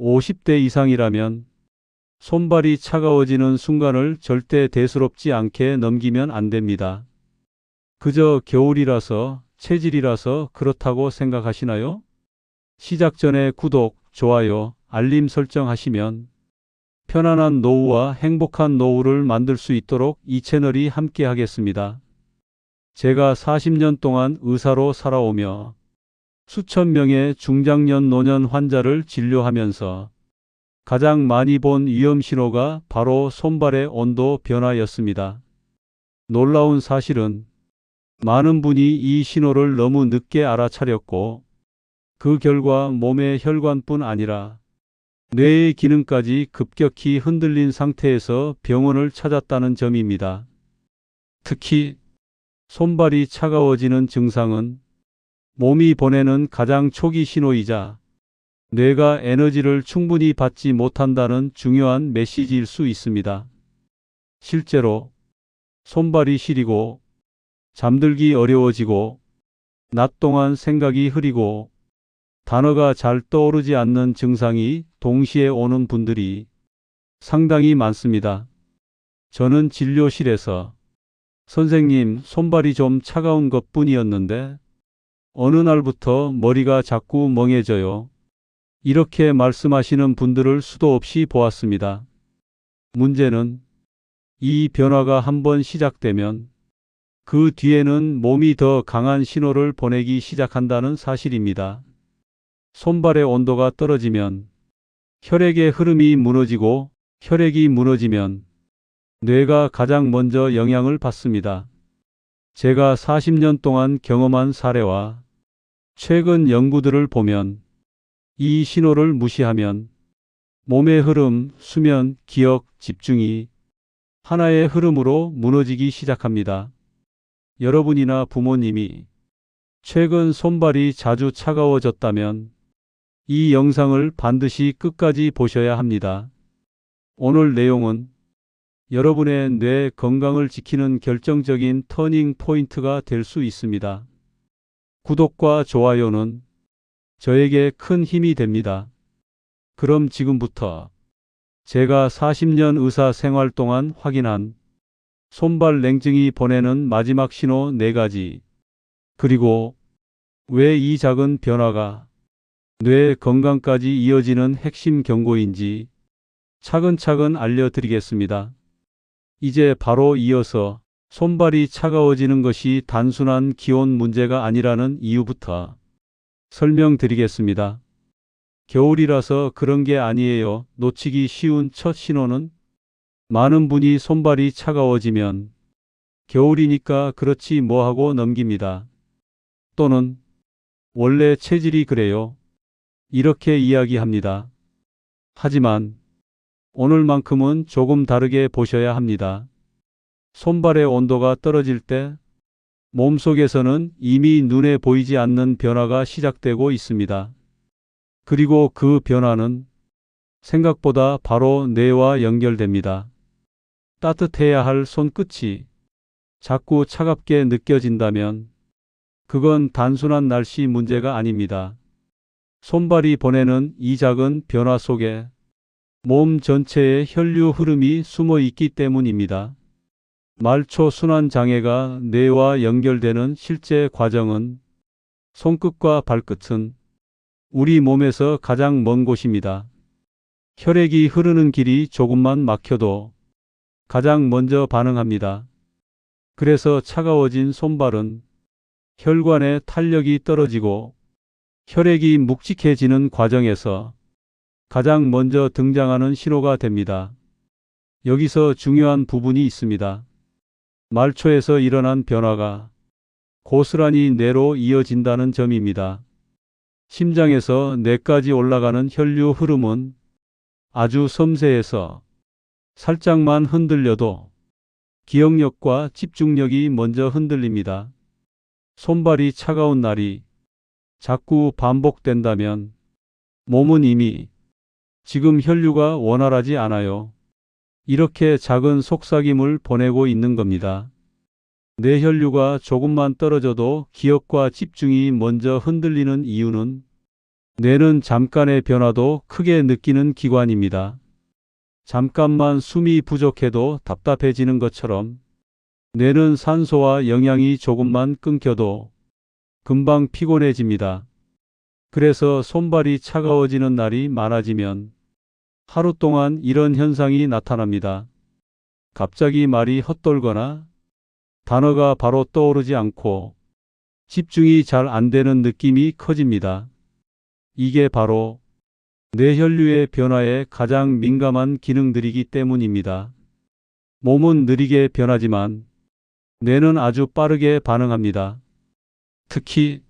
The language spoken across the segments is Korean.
50대 이상이라면 손발이 차가워지는 순간을 절대 대수롭지 않게 넘기면 안 됩니다. 그저 겨울이라서, 체질이라서 그렇다고 생각하시나요? 시작 전에 구독, 좋아요, 알림 설정하시면 편안한 노후와 행복한 노후를 만들 수 있도록 이 채널이 함께 하겠습니다. 제가 40년 동안 의사로 살아오며 수천 명의 중장년 노년 환자를 진료하면서 가장 많이 본 위험 신호가 바로 손발의 온도 변화였습니다. 놀라운 사실은 많은 분이 이 신호를 너무 늦게 알아차렸고 그 결과 몸의 혈관뿐 아니라 뇌의 기능까지 급격히 흔들린 상태에서 병원을 찾았다는 점입니다. 특히 손발이 차가워지는 증상은 몸이 보내는 가장 초기 신호이자 뇌가 에너지를 충분히 받지 못한다는 중요한 메시지일 수 있습니다. 실제로 손발이 시리고 잠들기 어려워지고 낮 동안 생각이 흐리고 단어가 잘 떠오르지 않는 증상이 동시에 오는 분들이 상당히 많습니다. 저는 진료실에서 선생님, 손발이 좀 차가운 것뿐이었는데 어느 날부터 머리가 자꾸 멍해져요. 이렇게 말씀하시는 분들을 수도 없이 보았습니다. 문제는 이 변화가 한번 시작되면 그 뒤에는 몸이 더 강한 신호를 보내기 시작한다는 사실입니다. 손발의 온도가 떨어지면 혈액의 흐름이 무너지고 혈액이 무너지면 뇌가 가장 먼저 영향을 받습니다. 제가 40년 동안 경험한 사례와 최근 연구들을 보면 이 신호를 무시하면 몸의 흐름, 수면, 기억, 집중이 하나의 흐름으로 무너지기 시작합니다. 여러분이나 부모님이 최근 손발이 자주 차가워졌다면 이 영상을 반드시 끝까지 보셔야 합니다. 오늘 내용은 여러분의 뇌 건강을 지키는 결정적인 터닝 포인트가 될 수 있습니다. 구독과 좋아요는 저에게 큰 힘이 됩니다. 그럼 지금부터 제가 40년 의사 생활 동안 확인한 손발 냉증이 보내는 마지막 신호 4가지, 그리고 왜 이 작은 변화가 뇌 건강까지 이어지는 핵심 경고인지 차근차근 알려드리겠습니다. 이제 바로 이어서 손발이 차가워지는 것이 단순한 기온 문제가 아니라는 이유부터 설명드리겠습니다. 겨울이라서 그런 게 아니에요. 놓치기 쉬운 첫 신호는 많은 분이 손발이 차가워지면 겨울이니까 그렇지 뭐 하고 넘깁니다. 또는 원래 체질이 그래요. 이렇게 이야기합니다. 하지만 오늘만큼은 조금 다르게 보셔야 합니다. 손발의 온도가 떨어질 때 몸속에서는 이미 눈에 보이지 않는 변화가 시작되고 있습니다. 그리고 그 변화는 생각보다 바로 뇌와 연결됩니다. 따뜻해야 할 손끝이 자꾸 차갑게 느껴진다면 그건 단순한 날씨 문제가 아닙니다. 손발이 보내는 이 작은 변화 속에 몸 전체의 혈류 흐름이 숨어 있기 때문입니다. 말초 순환 장애가 뇌와 연결되는 실제 과정은 손끝과 발끝은 우리 몸에서 가장 먼 곳입니다. 혈액이 흐르는 길이 조금만 막혀도 가장 먼저 반응합니다. 그래서 차가워진 손발은 혈관의 탄력이 떨어지고 혈액이 묵직해지는 과정에서 가장 먼저 등장하는 신호가 됩니다. 여기서 중요한 부분이 있습니다. 말초에서 일어난 변화가 고스란히 뇌로 이어진다는 점입니다. 심장에서 뇌까지 올라가는 혈류 흐름은 아주 섬세해서 살짝만 흔들려도 기억력과 집중력이 먼저 흔들립니다. 손발이 차가운 날이 자꾸 반복된다면 몸은 이미 지금 혈류가 원활하지 않아요. 이렇게 작은 속삭임을 보내고 있는 겁니다. 뇌 혈류가 조금만 떨어져도 기억과 집중이 먼저 흔들리는 이유는 뇌는 잠깐의 변화도 크게 느끼는 기관입니다. 잠깐만 숨이 부족해도 답답해지는 것처럼 뇌는 산소와 영양이 조금만 끊겨도 금방 피곤해집니다. 그래서 손발이 차가워지는 날이 많아지면 하루 동안 이런 현상이 나타납니다. 갑자기 말이 헛돌거나 단어가 바로 떠오르지 않고 집중이 잘 안 되는 느낌이 커집니다. 이게 바로 뇌혈류의 변화에 가장 민감한 기능들이기 때문입니다. 몸은 느리게 변하지만 뇌는 아주 빠르게 반응합니다. 특히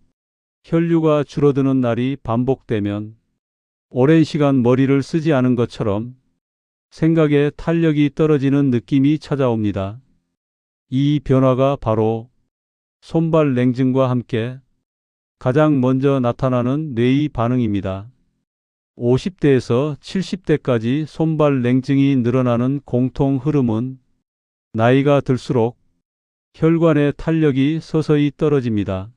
혈류가 줄어드는 날이 반복되면 오랜 시간 머리를 쓰지 않은 것처럼 생각에 탄력이 떨어지는 느낌이 찾아옵니다. 이 변화가 바로 손발 냉증과 함께 가장 먼저 나타나는 뇌의 반응입니다. 50대에서 70대까지 손발 냉증이 늘어나는 공통 흐름은 나이가 들수록 혈관의 탄력이 서서히 떨어집니다.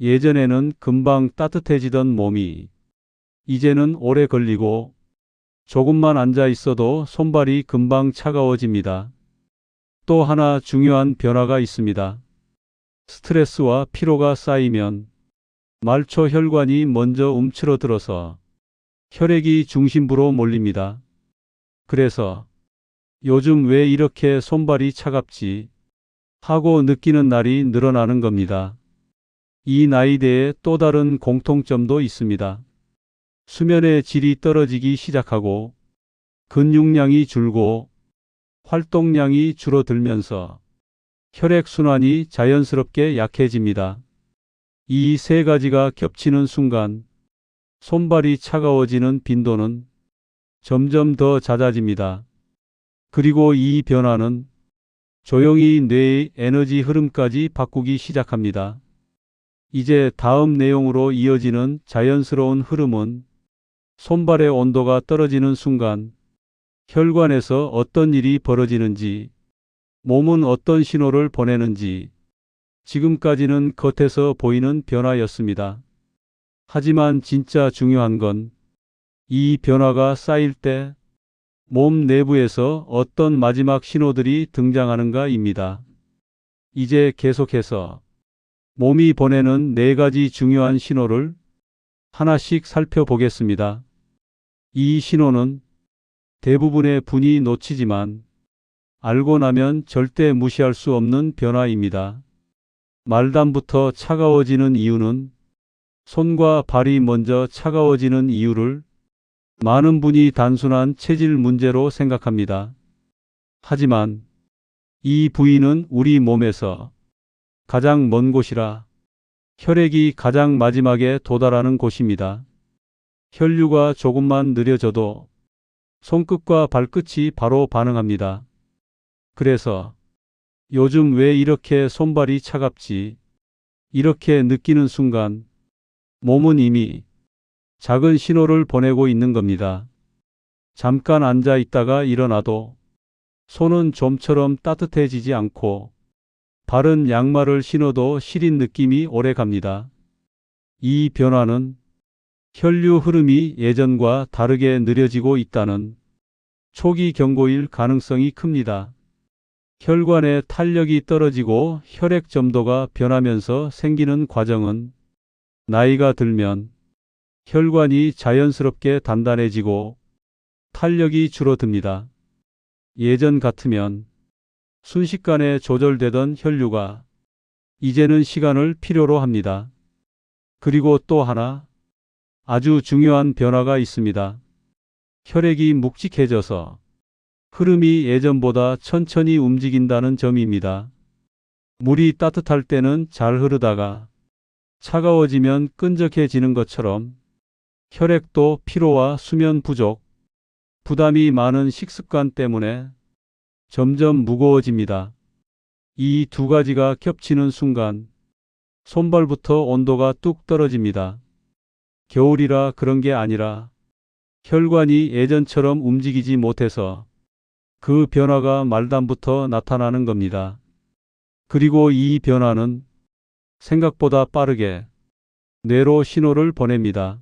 예전에는 금방 따뜻해지던 몸이 이제는 오래 걸리고 조금만 앉아 있어도 손발이 금방 차가워집니다. 또 하나 중요한 변화가 있습니다. 스트레스와 피로가 쌓이면 말초 혈관이 먼저 움츠러들어서 혈액이 중심부로 몰립니다. 그래서 요즘 왜 이렇게 손발이 차갑지 하고 느끼는 날이 늘어나는 겁니다. 이 나이대에 또 다른 공통점도 있습니다. 수면의 질이 떨어지기 시작하고 근육량이 줄고 활동량이 줄어들면서 혈액순환이 자연스럽게 약해집니다. 이 세 가지가 겹치는 순간 손발이 차가워지는 빈도는 점점 더 잦아집니다. 그리고 이 변화는 조용히 뇌의 에너지 흐름까지 바꾸기 시작합니다. 이제 다음 내용으로 이어지는 자연스러운 흐름은 손발의 온도가 떨어지는 순간 혈관에서 어떤 일이 벌어지는지, 몸은 어떤 신호를 보내는지, 지금까지는 겉에서 보이는 변화였습니다. 하지만 진짜 중요한 건 이 변화가 쌓일 때 몸 내부에서 어떤 마지막 신호들이 등장하는가입니다. 이제 계속해서 몸이 보내는 네 가지 중요한 신호를 하나씩 살펴보겠습니다. 이 신호는 대부분의 분이 놓치지만 알고 나면 절대 무시할 수 없는 변화입니다. 말단부터 차가워지는 이유는 손과 발이 먼저 차가워지는 이유를 많은 분이 단순한 체질 문제로 생각합니다. 하지만 이 부위는 우리 몸에서 가장 먼 곳이라 혈액이 가장 마지막에 도달하는 곳입니다. 혈류가 조금만 느려져도 손끝과 발끝이 바로 반응합니다. 그래서 요즘 왜 이렇게 손발이 차갑지? 이렇게 느끼는 순간 몸은 이미 작은 신호를 보내고 있는 겁니다. 잠깐 앉아 있다가 일어나도 손은 좀처럼 따뜻해지지 않고 발은 양말을 신어도 시린 느낌이 오래 갑니다. 이 변화는 혈류 흐름이 예전과 다르게 느려지고 있다는 초기 경고일 가능성이 큽니다. 혈관의 탄력이 떨어지고 혈액 점도가 변하면서 생기는 과정은 나이가 들면 혈관이 자연스럽게 단단해지고 탄력이 줄어듭니다. 예전 같으면 순식간에 조절되던 혈류가 이제는 시간을 필요로 합니다. 그리고 또 하나 아주 중요한 변화가 있습니다. 혈액이 묵직해져서 흐름이 예전보다 천천히 움직인다는 점입니다. 물이 따뜻할 때는 잘 흐르다가 차가워지면 끈적해지는 것처럼 혈액도 피로와 수면 부족, 부담이 많은 식습관 때문에 점점 무거워집니다. 이 두 가지가 겹치는 순간 손발부터 온도가 뚝 떨어집니다. 겨울이라 그런 게 아니라 혈관이 예전처럼 움직이지 못해서 그 변화가 말단부터 나타나는 겁니다. 그리고 이 변화는 생각보다 빠르게 뇌로 신호를 보냅니다.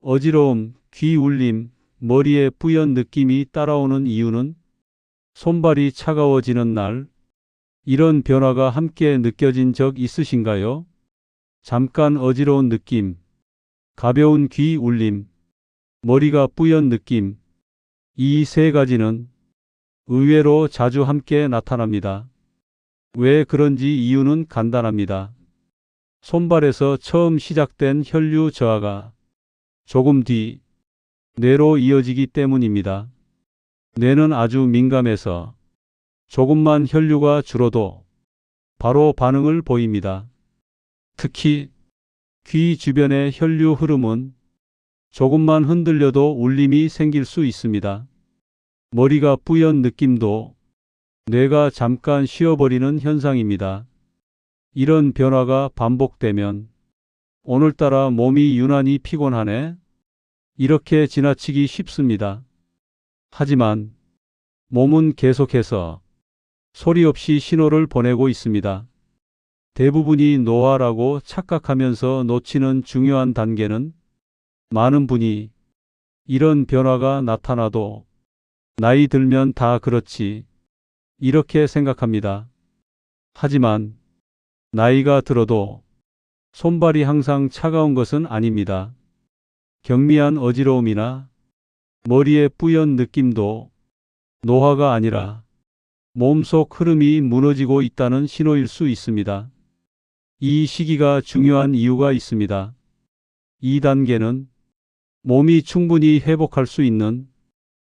어지러움, 귀 울림, 머리에 뿌연 느낌이 따라오는 이유는 손발이 차가워지는 날, 이런 변화가 함께 느껴진 적 있으신가요? 잠깐 어지러운 느낌, 가벼운 귀 울림, 머리가 뿌연 느낌, 이 세 가지는 의외로 자주 함께 나타납니다. 왜 그런지 이유는 간단합니다. 손발에서 처음 시작된 혈류 저하가 조금 뒤 뇌로 이어지기 때문입니다. 뇌는 아주 민감해서 조금만 혈류가 줄어도 바로 반응을 보입니다. 특히 귀 주변의 혈류 흐름은 조금만 흔들려도 울림이 생길 수 있습니다. 머리가 뿌연 느낌도 뇌가 잠깐 쉬어버리는 현상입니다. 이런 변화가 반복되면 오늘따라 몸이 유난히 피곤하네? 이렇게 지나치기 쉽습니다. 하지만 몸은 계속해서 소리 없이 신호를 보내고 있습니다. 대부분이 노화라고 착각하면서 놓치는 중요한 단계는 많은 분이 이런 변화가 나타나도 나이 들면 다 그렇지 이렇게 생각합니다. 하지만 나이가 들어도 손발이 항상 차가운 것은 아닙니다. 경미한 어지러움이나 머리에 뿌연 느낌도 노화가 아니라 몸속 흐름이 무너지고 있다는 신호일 수 있습니다. 이 시기가 중요한 이유가 있습니다. 이 단계는 몸이 충분히 회복할 수 있는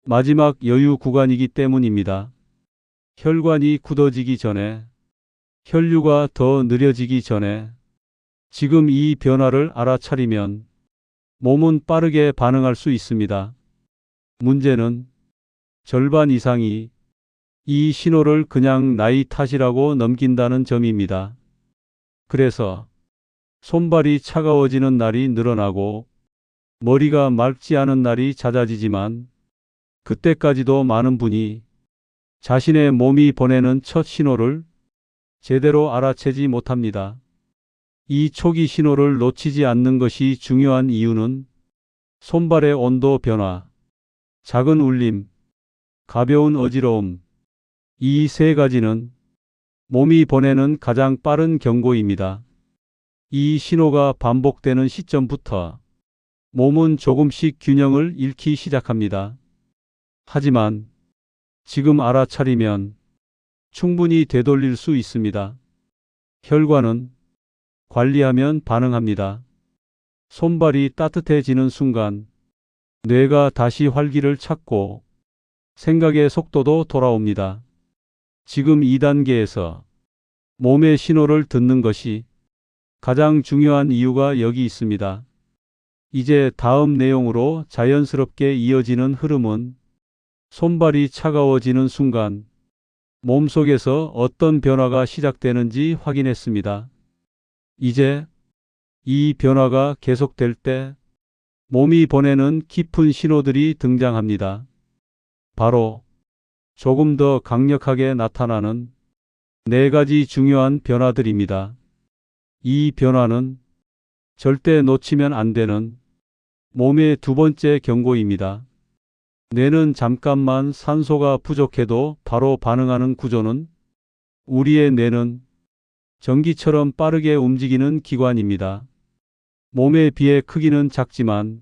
마지막 여유 구간이기 때문입니다. 혈관이 굳어지기 전에, 혈류가 더 느려지기 전에 지금 이 변화를 알아차리면 몸은 빠르게 반응할 수 있습니다. 문제는 절반 이상이 이 신호를 그냥 나이 탓이라고 넘긴다는 점입니다. 그래서 손발이 차가워지는 날이 늘어나고 머리가 맑지 않은 날이 잦아지지만 그때까지도 많은 분이 자신의 몸이 보내는 첫 신호를 제대로 알아채지 못합니다. 이 초기 신호를 놓치지 않는 것이 중요한 이유는 손발의 온도 변화, 작은 울림, 가벼운 어지러움, 이 세 가지는 몸이 보내는 가장 빠른 경고입니다. 이 신호가 반복되는 시점부터 몸은 조금씩 균형을 잃기 시작합니다. 하지만 지금 알아차리면 충분히 되돌릴 수 있습니다. 혈관은 관리하면 반응합니다. 손발이 따뜻해지는 순간 뇌가 다시 활기를 찾고 생각의 속도도 돌아옵니다. 지금 2단계에서 몸의 신호를 듣는 것이 가장 중요한 이유가 여기 있습니다. 이제 다음 내용으로 자연스럽게 이어지는 흐름은 손발이 차가워지는 순간 몸속에서 어떤 변화가 시작되는지 확인했습니다. 이제 이 변화가 계속될 때 몸이 보내는 깊은 신호들이 등장합니다. 바로 조금 더 강력하게 나타나는 네 가지 중요한 변화들입니다. 이 변화는 절대 놓치면 안 되는 몸의 두 번째 경고입니다. 뇌는 잠깐만 산소가 부족해도 바로 반응하는 구조는 우리의 뇌는 전기처럼 빠르게 움직이는 기관입니다. 몸에 비해 크기는 작지만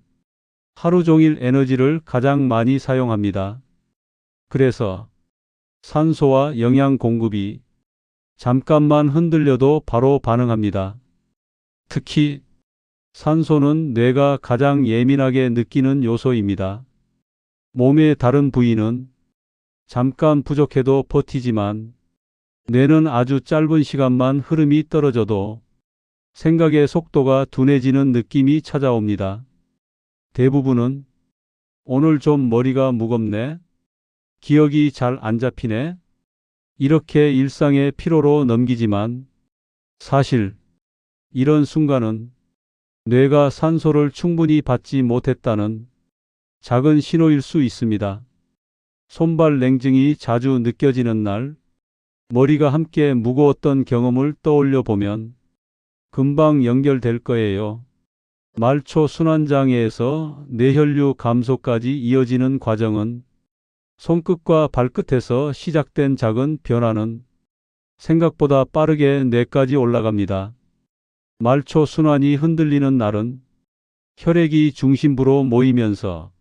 하루 종일 에너지를 가장 많이 사용합니다. 그래서 산소와 영양 공급이 잠깐만 흔들려도 바로 반응합니다. 특히 산소는 뇌가 가장 예민하게 느끼는 요소입니다. 몸의 다른 부위는 잠깐 부족해도 버티지만 뇌는 아주 짧은 시간만 흐름이 떨어져도 생각의 속도가 둔해지는 느낌이 찾아옵니다. 대부분은 오늘 좀 머리가 무겁네? 기억이 잘 안 잡히네? 이렇게 일상의 피로로 넘기지만 사실 이런 순간은 뇌가 산소를 충분히 받지 못했다는 작은 신호일 수 있습니다. 손발 냉증이 자주 느껴지는 날, 머리가 함께 무거웠던 경험을 떠올려 보면 금방 연결될 거예요. 말초 순환장애에서 뇌혈류 감소까지 이어지는 과정은 손끝과 발끝에서 시작된 작은 변화는 생각보다 빠르게 뇌까지 올라갑니다. 말초 순환이 흔들리는 날은 혈액이 중심부로 모이면서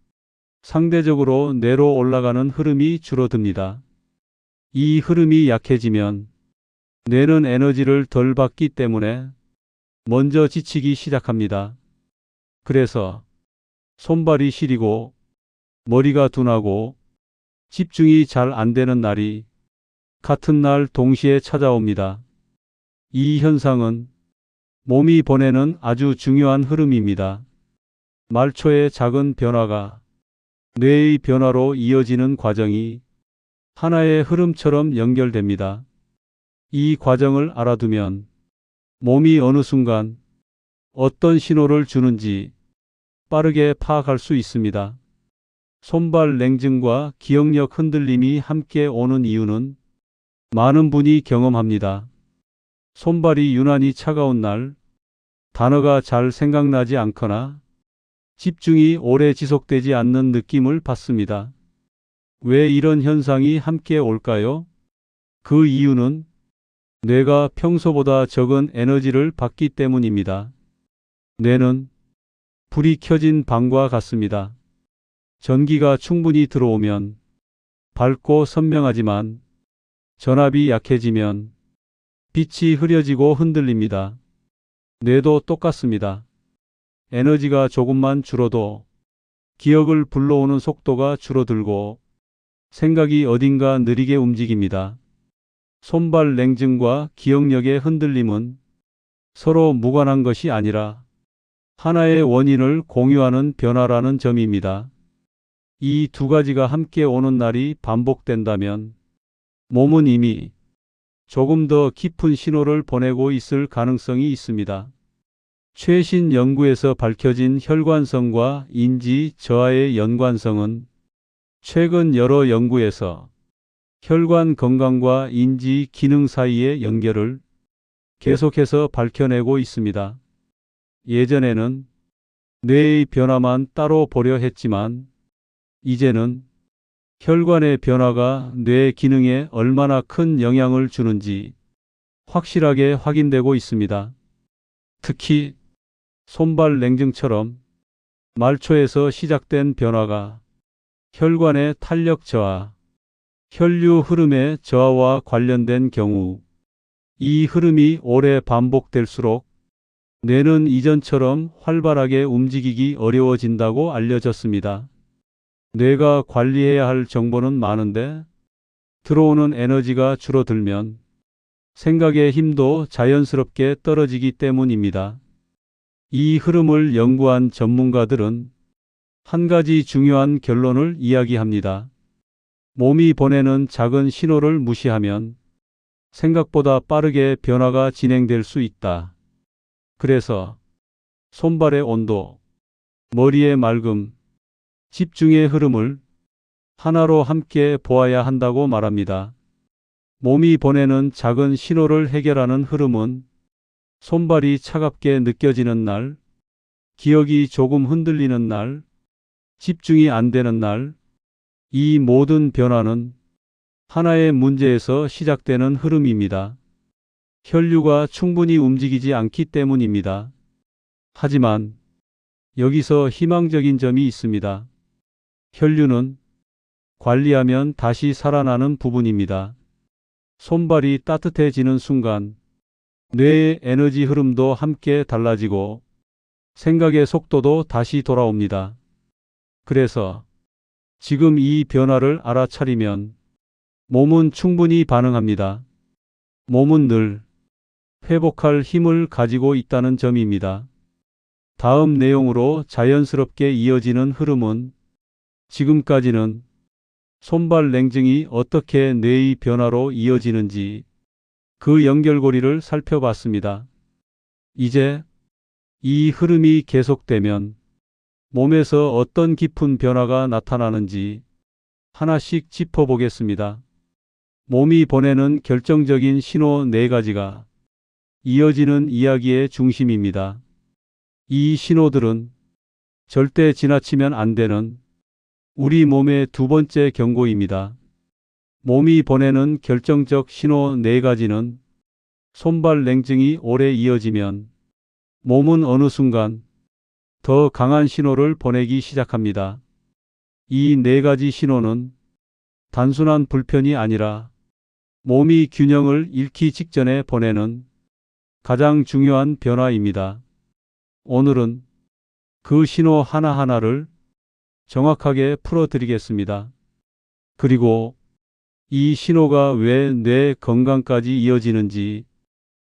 상대적으로 뇌로 올라가는 흐름이 줄어듭니다. 이 흐름이 약해지면 뇌는 에너지를 덜 받기 때문에 먼저 지치기 시작합니다. 그래서 손발이 시리고 머리가 둔하고 집중이 잘 안 되는 날이 같은 날 동시에 찾아옵니다. 이 현상은 몸이 보내는 아주 중요한 흐름입니다. 말초의 작은 변화가 뇌의 변화로 이어지는 과정이 하나의 흐름처럼 연결됩니다. 이 과정을 알아두면 몸이 어느 순간 어떤 신호를 주는지 빠르게 파악할 수 있습니다. 손발 냉증과 기억력 흔들림이 함께 오는 이유는 많은 분이 경험합니다. 손발이 유난히 차가운 날, 단어가 잘 생각나지 않거나 집중이 오래 지속되지 않는 느낌을 받습니다. 왜 이런 현상이 함께 올까요? 그 이유는 뇌가 평소보다 적은 에너지를 받기 때문입니다. 뇌는 불이 켜진 방과 같습니다. 전기가 충분히 들어오면 밝고 선명하지만 전압이 약해지면 빛이 흐려지고 흔들립니다. 뇌도 똑같습니다. 에너지가 조금만 줄어도 기억을 불러오는 속도가 줄어들고 생각이 어딘가 느리게 움직입니다. 손발 냉증과 기억력의 흔들림은 서로 무관한 것이 아니라 하나의 원인을 공유하는 변화라는 점입니다. 이 두 가지가 함께 오는 날이 반복된다면 몸은 이미 조금 더 깊은 신호를 보내고 있을 가능성이 있습니다. 최신 연구에서 밝혀진 혈관성과 인지 저하의 연관성은 최근 여러 연구에서 혈관 건강과 인지 기능 사이의 연결을 계속해서 밝혀내고 있습니다. 예전에는 뇌의 변화만 따로 보려 했지만 이제는 혈관의 변화가 뇌 기능에 얼마나 큰 영향을 주는지 확실하게 확인되고 있습니다. 특히 손발 냉증처럼 말초에서 시작된 변화가 혈관의 탄력 저하, 혈류 흐름의 저하와 관련된 경우 이 흐름이 오래 반복될수록 뇌는 이전처럼 활발하게 움직이기 어려워진다고 알려졌습니다. 뇌가 관리해야 할 정보는 많은데 들어오는 에너지가 줄어들면 생각의 힘도 자연스럽게 떨어지기 때문입니다. 이 흐름을 연구한 전문가들은 한 가지 중요한 결론을 이야기합니다. 몸이 보내는 작은 신호를 무시하면 생각보다 빠르게 변화가 진행될 수 있다. 그래서 손발의 온도, 머리의 맑음, 집중의 흐름을 하나로 함께 보아야 한다고 말합니다. 몸이 보내는 작은 신호를 해결하는 흐름은 손발이 차갑게 느껴지는 날, 기억이 조금 흔들리는 날, 집중이 안 되는 날, 이 모든 변화는 하나의 문제에서 시작되는 흐름입니다. 혈류가 충분히 움직이지 않기 때문입니다. 하지만 여기서 희망적인 점이 있습니다. 혈류는 관리하면 다시 살아나는 부분입니다. 손발이 따뜻해지는 순간 뇌의 에너지 흐름도 함께 달라지고 생각의 속도도 다시 돌아옵니다. 그래서 지금 이 변화를 알아차리면 몸은 충분히 반응합니다. 몸은 늘 회복할 힘을 가지고 있다는 점입니다. 다음 내용으로 자연스럽게 이어지는 흐름은 지금까지는 손발 냉증이 어떻게 뇌의 변화로 이어지는지 그 연결고리를 살펴봤습니다. 이제 이 흐름이 계속되면 몸에서 어떤 깊은 변화가 나타나는지 하나씩 짚어보겠습니다. 몸이 보내는 결정적인 신호 4가지가 이어지는 이야기의 중심입니다. 이 신호들은 절대 지나치면 안 되는 우리 몸의 두 번째 경고입니다. 몸이 보내는 결정적 신호 네 가지는 손발 냉증이 오래 이어지면 몸은 어느 순간 더 강한 신호를 보내기 시작합니다. 이 네 가지 신호는 단순한 불편이 아니라 몸이 균형을 잃기 직전에 보내는 가장 중요한 변화입니다. 오늘은 그 신호 하나하나를 정확하게 풀어드리겠습니다. 그리고 이 신호가 왜 뇌 건강까지 이어지는지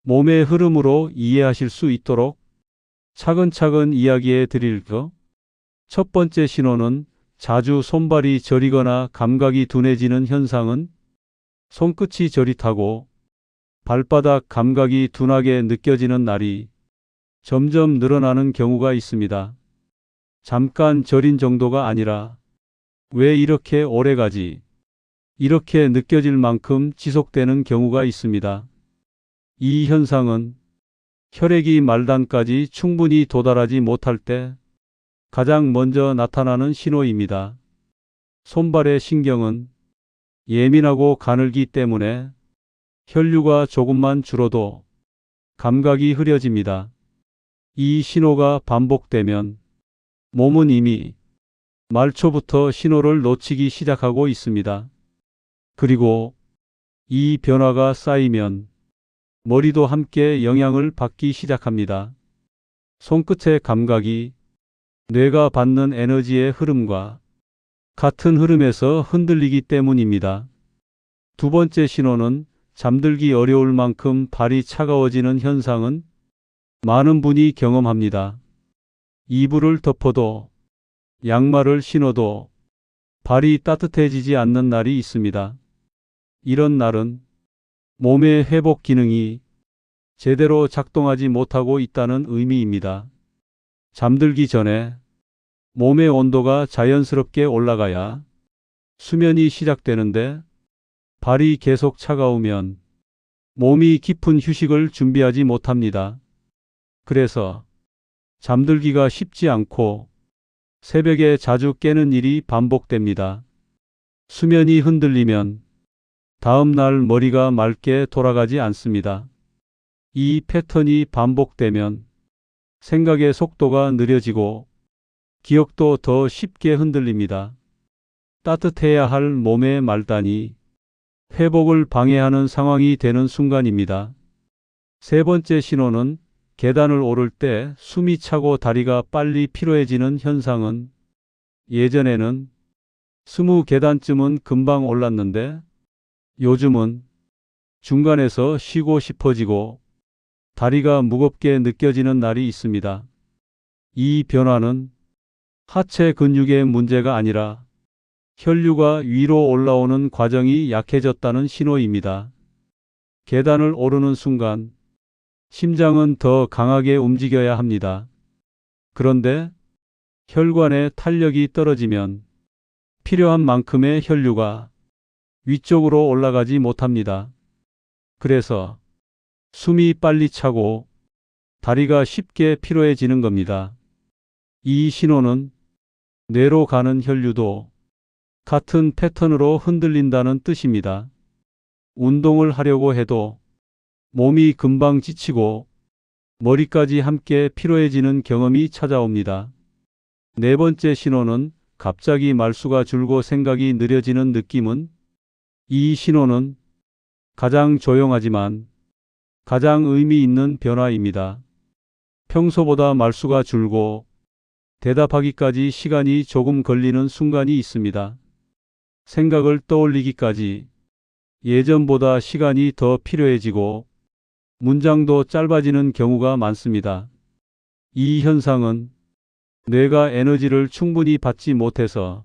몸의 흐름으로 이해하실 수 있도록 차근차근 이야기해 드릴게요. 첫 번째 신호는 자주 손발이 저리거나 감각이 둔해지는 현상은 손끝이 저릿하고 발바닥 감각이 둔하게 느껴지는 날이 점점 늘어나는 경우가 있습니다. 잠깐 저린 정도가 아니라 왜 이렇게 오래 가지? 이렇게 느껴질 만큼 지속되는 경우가 있습니다. 이 현상은 혈액이 말단까지 충분히 도달하지 못할 때 가장 먼저 나타나는 신호입니다. 손발의 신경은 예민하고 가늘기 때문에 혈류가 조금만 줄어도 감각이 흐려집니다. 이 신호가 반복되면 몸은 이미 말초부터 신호를 놓치기 시작하고 있습니다. 그리고 이 변화가 쌓이면 머리도 함께 영향을 받기 시작합니다. 손끝의 감각이 뇌가 받는 에너지의 흐름과 같은 흐름에서 흔들리기 때문입니다. 두 번째 신호는 잠들기 어려울 만큼 발이 차가워지는 현상은 많은 분이 경험합니다. 이불을 덮어도 양말을 신어도 발이 따뜻해지지 않는 날이 있습니다. 이런 날은 몸의 회복 기능이 제대로 작동하지 못하고 있다는 의미입니다. 잠들기 전에 몸의 온도가 자연스럽게 올라가야 수면이 시작되는데 발이 계속 차가우면 몸이 깊은 휴식을 준비하지 못합니다. 그래서 잠들기가 쉽지 않고 새벽에 자주 깨는 일이 반복됩니다. 수면이 흔들리면 다음 날 머리가 맑게 돌아가지 않습니다. 이 패턴이 반복되면 생각의 속도가 느려지고 기억도 더 쉽게 흔들립니다. 따뜻해야 할 몸의 말단이 회복을 방해하는 상황이 되는 순간입니다. 세 번째 신호는 계단을 오를 때 숨이 차고 다리가 빨리 피로해지는 현상은 예전에는 20계단쯤은 금방 올랐는데 요즘은 중간에서 쉬고 싶어지고 다리가 무겁게 느껴지는 날이 있습니다. 이 변화는 하체 근육의 문제가 아니라 혈류가 위로 올라오는 과정이 약해졌다는 신호입니다. 계단을 오르는 순간 심장은 더 강하게 움직여야 합니다. 그런데 혈관의 탄력이 떨어지면 필요한 만큼의 혈류가 위쪽으로 올라가지 못합니다. 그래서 숨이 빨리 차고 다리가 쉽게 피로해지는 겁니다. 이 신호는 뇌로 가는 혈류도 같은 패턴으로 흔들린다는 뜻입니다. 운동을 하려고 해도 몸이 금방 지치고 머리까지 함께 피로해지는 경험이 찾아옵니다. 네 번째 신호는 갑자기 말수가 줄고 생각이 느려지는 느낌은 이 신호는 가장 조용하지만 가장 의미 있는 변화입니다. 평소보다 말수가 줄고 대답하기까지 시간이 조금 걸리는 순간이 있습니다. 생각을 떠올리기까지 예전보다 시간이 더 필요해지고 문장도 짧아지는 경우가 많습니다. 이 현상은 뇌가 에너지를 충분히 받지 못해서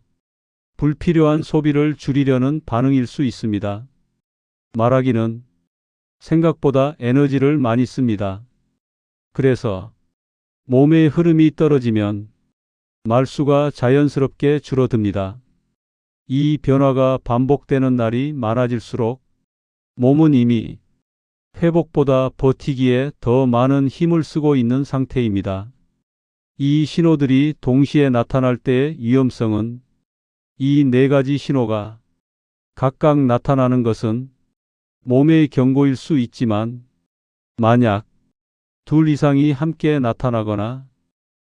불필요한 소비를 줄이려는 반응일 수 있습니다. 말하기는 생각보다 에너지를 많이 씁니다. 그래서 몸의 흐름이 떨어지면 말수가 자연스럽게 줄어듭니다. 이 변화가 반복되는 날이 많아질수록 몸은 이미 회복보다 버티기에 더 많은 힘을 쓰고 있는 상태입니다. 이 신호들이 동시에 나타날 때의 위험성은 이 네 가지 신호가 각각 나타나는 것은 몸의 경고일 수 있지만 만약 둘 이상이 함께 나타나거나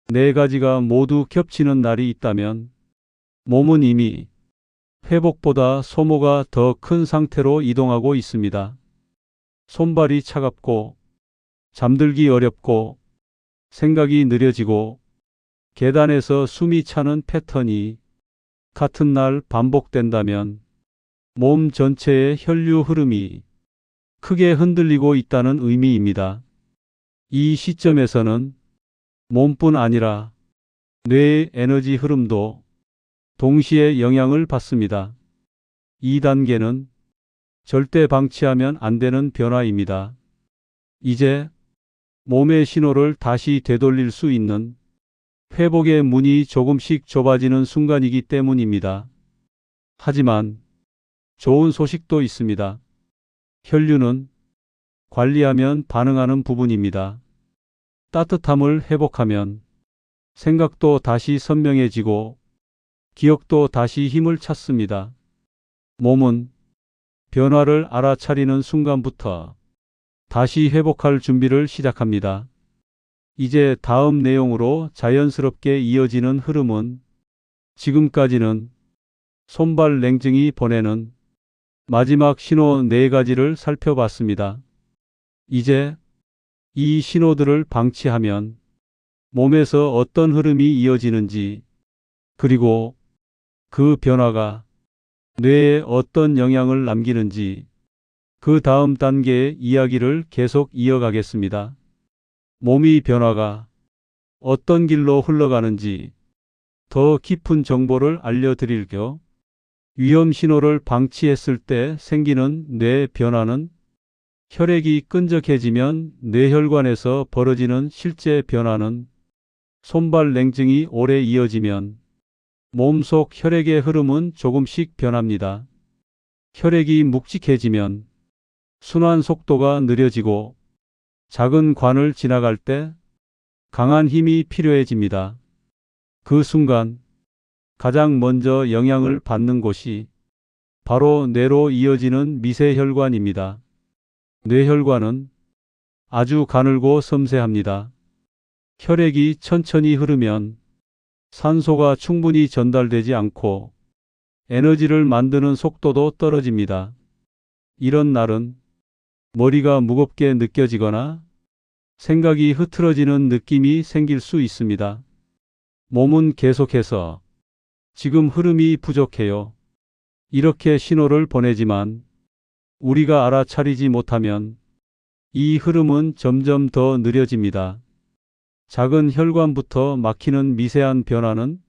네 가지가 모두 겹치는 날이 있다면 몸은 이미 회복보다 소모가 더 큰 상태로 이동하고 있습니다. 손발이 차갑고 잠들기 어렵고 생각이 느려지고 계단에서 숨이 차는 패턴이 같은 날 반복된다면 몸 전체의 혈류 흐름이 크게 흔들리고 있다는 의미입니다. 이 시점에서는 몸뿐 아니라 뇌의 에너지 흐름도 동시에 영향을 받습니다. 이 단계는 절대 방치하면 안 되는 변화입니다. 이제 몸의 신호를 다시 되돌릴 수 있는 회복의 문이 조금씩 좁아지는 순간이기 때문입니다. 하지만 좋은 소식도 있습니다. 혈류는 관리하면 반응하는 부분입니다. 따뜻함을 회복하면 생각도 다시 선명해지고 기억도 다시 힘을 찾습니다. 몸은 변화를 알아차리는 순간부터 다시 회복할 준비를 시작합니다. 이제 다음 내용으로 자연스럽게 이어지는 흐름은 지금까지는 손발 냉증이 보내는 마지막 신호 네 가지를 살펴봤습니다. 이제 이 신호들을 방치하면 몸에서 어떤 흐름이 이어지는지 그리고 그 변화가 뇌에 어떤 영향을 남기는지 그 다음 단계의 이야기를 계속 이어가겠습니다. 몸의 변화가 어떤 길로 흘러가는지 더 깊은 정보를 알려드릴 겸 위험 신호를 방치했을 때 생기는 뇌 변화는 혈액이 끈적해지면 뇌혈관에서 벌어지는 실제 변화는 손발 냉증이 오래 이어지면 몸속 혈액의 흐름은 조금씩 변합니다. 혈액이 묵직해지면 순환 속도가 느려지고 작은 관을 지나갈 때 강한 힘이 필요해집니다. 그 순간 가장 먼저 영향을 받는 곳이 바로 뇌로 이어지는 미세혈관입니다. 뇌혈관은 아주 가늘고 섬세합니다. 혈액이 천천히 흐르면 산소가 충분히 전달되지 않고 에너지를 만드는 속도도 떨어집니다. 이런 날은 머리가 무겁게 느껴지거나 생각이 흐트러지는 느낌이 생길 수 있습니다. 몸은 계속해서 지금 흐름이 부족해요. 이렇게 신호를 보내지만 우리가 알아차리지 못하면 이 흐름은 점점 더 느려집니다. 작은 혈관부터 막히는 미세한 변화는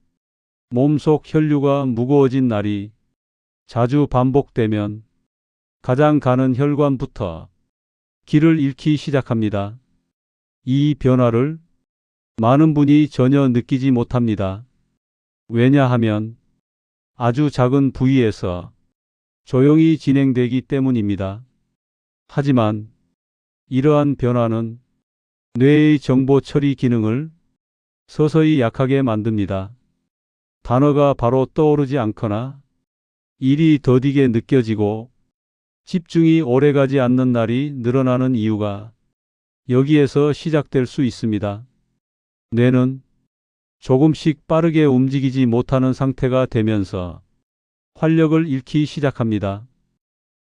몸속 혈류가 무거워진 날이 자주 반복되면 가장 가는 혈관부터 길을 잃기 시작합니다. 이 변화를 많은 분이 전혀 느끼지 못합니다. 왜냐하면 아주 작은 부위에서 조용히 진행되기 때문입니다. 하지만 이러한 변화는 뇌의 정보 처리 기능을 서서히 약하게 만듭니다. 단어가 바로 떠오르지 않거나 일이 더디게 느껴지고 집중이 오래가지 않는 날이 늘어나는 이유가 여기에서 시작될 수 있습니다. 뇌는 조금씩 빠르게 움직이지 못하는 상태가 되면서 활력을 잃기 시작합니다.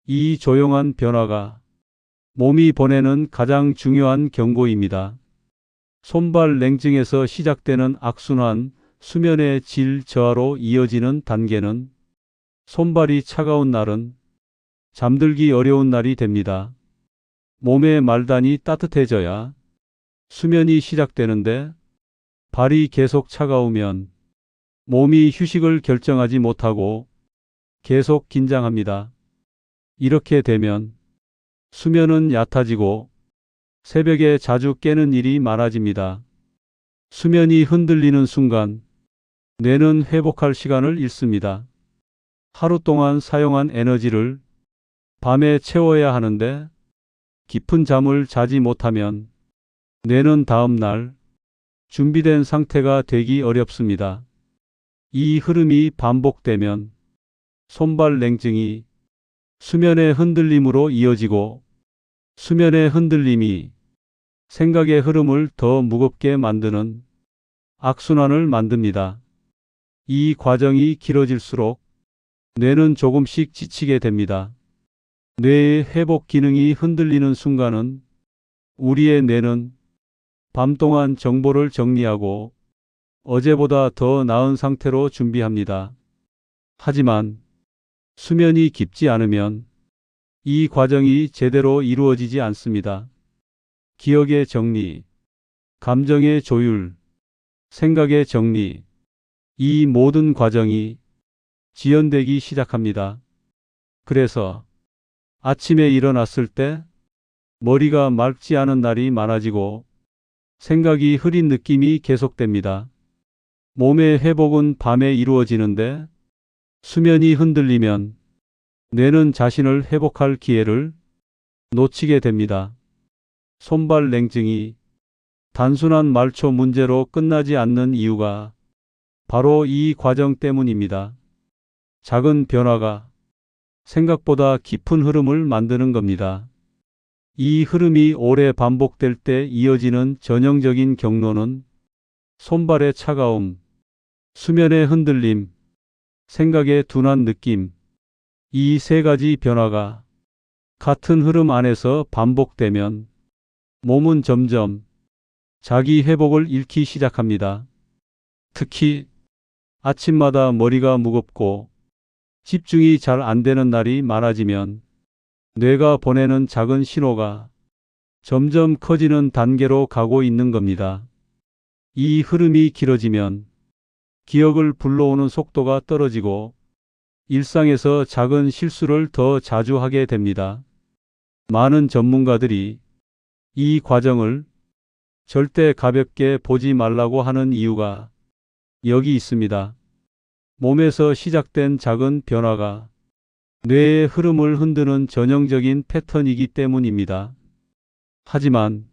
이 조용한 변화가 몸이 보내는 가장 중요한 경고입니다. 손발 냉증에서 시작되는 악순환, 수면의 질 저하로 이어지는 단계는 손발이 차가운 날은 잠들기 어려운 날이 됩니다. 몸의 말단이 따뜻해져야 수면이 시작되는데 발이 계속 차가우면 몸이 휴식을 결정하지 못하고 계속 긴장합니다. 이렇게 되면 수면은 얕아지고 새벽에 자주 깨는 일이 많아집니다. 수면이 흔들리는 순간 뇌는 회복할 시간을 잃습니다. 하루 동안 사용한 에너지를 밤에 채워야 하는데 깊은 잠을 자지 못하면 뇌는 다음 날 준비된 상태가 되기 어렵습니다. 이 흐름이 반복되면 손발 냉증이 수면의 흔들림으로 이어지고 수면의 흔들림이 생각의 흐름을 더 무겁게 만드는 악순환을 만듭니다. 이 과정이 길어질수록 뇌는 조금씩 지치게 됩니다. 뇌의 회복 기능이 흔들리는 순간은 우리의 뇌는 밤 동안 정보를 정리하고 어제보다 더 나은 상태로 준비합니다. 하지만 수면이 깊지 않으면 이 과정이 제대로 이루어지지 않습니다. 기억의 정리, 감정의 조율, 생각의 정리, 이 모든 과정이 지연되기 시작합니다. 그래서 아침에 일어났을 때 머리가 맑지 않은 날이 많아지고 생각이 흐린 느낌이 계속됩니다. 몸의 회복은 밤에 이루어지는데 수면이 흔들리면 뇌는 자신을 회복할 기회를 놓치게 됩니다. 손발 냉증이 단순한 말초 문제로 끝나지 않는 이유가 바로 이 과정 때문입니다. 작은 변화가 생각보다 깊은 흐름을 만드는 겁니다. 이 흐름이 오래 반복될 때 이어지는 전형적인 경로는 손발의 차가움, 수면의 흔들림, 생각의 둔한 느낌, 이 세 가지 변화가 같은 흐름 안에서 반복되면 몸은 점점 자기 회복을 잃기 시작합니다. 특히 아침마다 머리가 무겁고 집중이 잘 안 되는 날이 많아지면 뇌가 보내는 작은 신호가 점점 커지는 단계로 가고 있는 겁니다. 이 흐름이 길어지면 기억을 불러오는 속도가 떨어지고 일상에서 작은 실수를 더 자주 하게 됩니다. 많은 전문가들이 이 과정을 절대 가볍게 보지 말라고 하는 이유가 여기 있습니다. 몸에서 시작된 작은 변화가 뇌의 흐름을 흔드는 전형적인 패턴이기 때문입니다. 하지만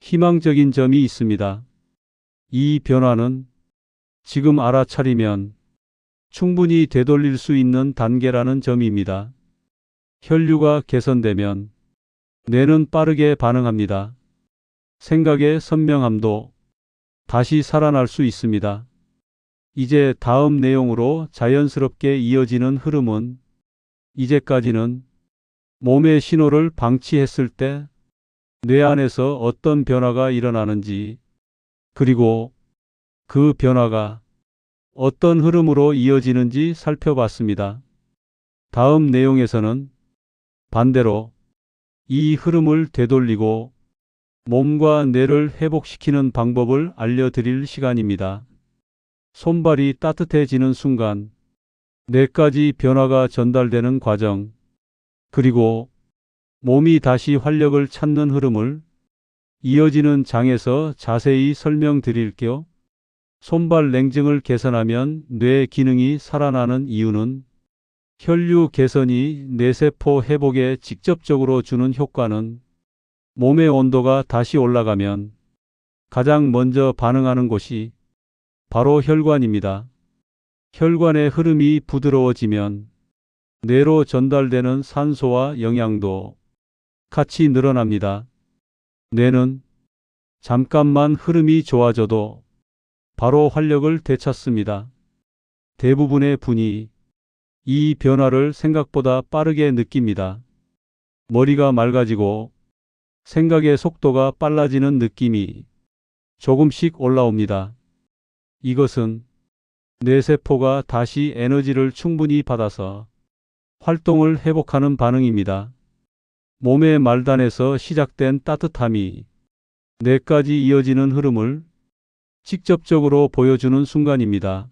희망적인 점이 있습니다. 이 변화는 지금 알아차리면 충분히 되돌릴 수 있는 단계라는 점입니다. 혈류가 개선되면 뇌는 빠르게 반응합니다. 생각의 선명함도 다시 살아날 수 있습니다. 이제 다음 내용으로 자연스럽게 이어지는 흐름은 이제까지는 몸의 신호를 방치했을 때 뇌 안에서 어떤 변화가 일어나는지 그리고 그 변화가 어떤 흐름으로 이어지는지 살펴봤습니다. 다음 내용에서는 반대로 이 흐름을 되돌리고 몸과 뇌를 회복시키는 방법을 알려드릴 시간입니다. 손발이 따뜻해지는 순간 뇌까지 변화가 전달되는 과정, 그리고 몸이 다시 활력을 찾는 흐름을 이어지는 장에서 자세히 설명드릴게요. 손발 냉증을 개선하면 뇌 기능이 살아나는 이유는 혈류 개선이 뇌세포 회복에 직접적으로 주는 효과는 몸의 온도가 다시 올라가면 가장 먼저 반응하는 곳이 바로 혈관입니다. 혈관의 흐름이 부드러워지면 뇌로 전달되는 산소와 영양도 같이 늘어납니다. 뇌는 잠깐만 흐름이 좋아져도 바로 활력을 되찾습니다. 대부분의 분이 이 변화를 생각보다 빠르게 느낍니다. 머리가 맑아지고 생각의 속도가 빨라지는 느낌이 조금씩 올라옵니다. 이것은 뇌세포가 다시 에너지를 충분히 받아서 활동을 회복하는 반응입니다. 몸의 말단에서 시작된 따뜻함이 뇌까지 이어지는 흐름을 직접적으로 보여주는 순간입니다.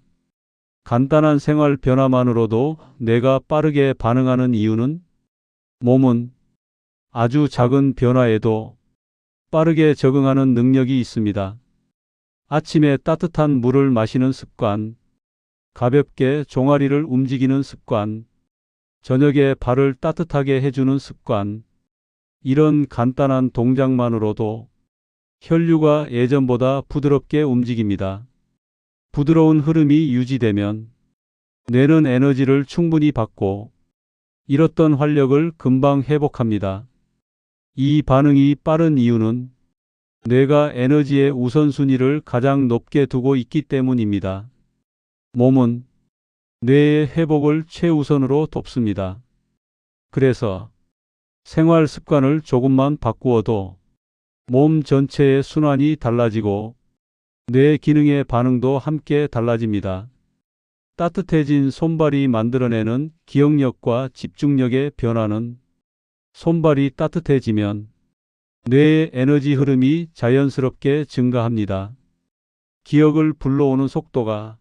간단한 생활 변화만으로도 뇌가 빠르게 반응하는 이유는 몸은 아주 작은 변화에도 빠르게 적응하는 능력이 있습니다. 아침에 따뜻한 물을 마시는 습관, 가볍게 종아리를 움직이는 습관, 저녁에 발을 따뜻하게 해주는 습관, 이런 간단한 동작만으로도 혈류가 예전보다 부드럽게 움직입니다. 부드러운 흐름이 유지되면 뇌는 에너지를 충분히 받고 잃었던 활력을 금방 회복합니다. 이 반응이 빠른 이유는 뇌가 에너지의 우선순위를 가장 높게 두고 있기 때문입니다. 몸은 뇌의 회복을 최우선으로 돕습니다. 그래서 생활 습관을 조금만 바꾸어도 몸 전체의 순환이 달라지고 뇌 기능의 반응도 함께 달라집니다. 따뜻해진 손발이 만들어내는 기억력과 집중력의 변화는 손발이 따뜻해지면 뇌의 에너지 흐름이 자연스럽게 증가합니다. 기억을 불러오는 속도가